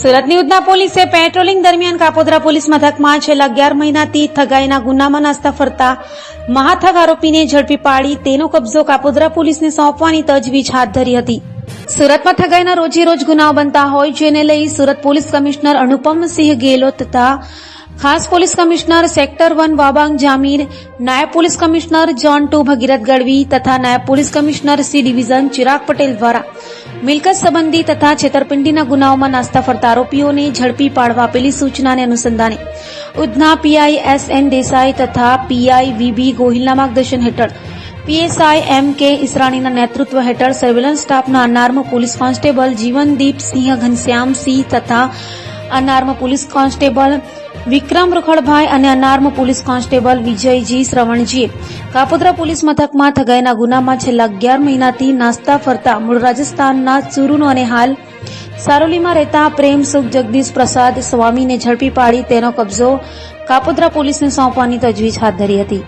સુરતની ઉધના પોલીસે પેટ્રોલિંગ દરમિયાન કાપોદ્રા પોલીસ મથકમાં છેલ્લા 11 મહિનાથી ઠગાઈના ગુનામાં નાસ્તા ફરતા મહાઠગ આરોપીને ઝડપી પાડી તેનો કબજો કાપોદ્રા પોલીસને સોંપવાની તજવીજ હાથ ધરી હતી। સુરતમાં ઠગાઈના રોજેરોજ ગુનાઓ બનતા હોય જેને લઈ સુરત પોલીસ કમિશનર અનુપમસિંહ ગેહલોત તથા ખાસ police commissioner sector 1 Wabang Jamir, નાયબ પોલીસ કમિશનર ઝોન 2 ભગીરથ ગઢવી તથા નાયબ police commissioner C division Chirag Patel દ્વારા મિલકત સંબંધી તથા છેતરપિંડીના ગુનાઓમાં નાસ્તા ફરતા આરોપીઓને ઝડપી પાડવા આપેલી સૂચનાને અનુસંધાને ઉધના પીઆઈ એસએન દેસાઈ તથા પીઆઈ વીબી ગોહિલના માર્ગદર્શન હેઠળ પીએસઆઈ એમ કે ઈસરાણીના નેતૃત્વ હેઠળ સર્વેલન્સ સ્ટાફના unarmed police constable Jivandeepsinh Ghanshyamsinh તથા unarmed police constable Vikram Rukhadbhai અને અનાર્મ પોલીસ કોન્સ્ટેબલ વિજયજી શ્રવણજીએ કાપોદ્રા પોલીસ મથકમાં ઠગાઈના ગુનામાં છેલ્લા 11 મહિનાથી નાસ્તા ફરતા મૂળ રાજસ્થાનના ચુરુનો અને હાલ સારોલીમાં રહેતા પ્રેમ સુખ જગદીશ પ્રસાદ સ્વામીને ઝડપી પાડી તેનો કબજો કાપોદ્રા પોલીસને સોંપવાની તજવીજ હાથ ધરી હતી।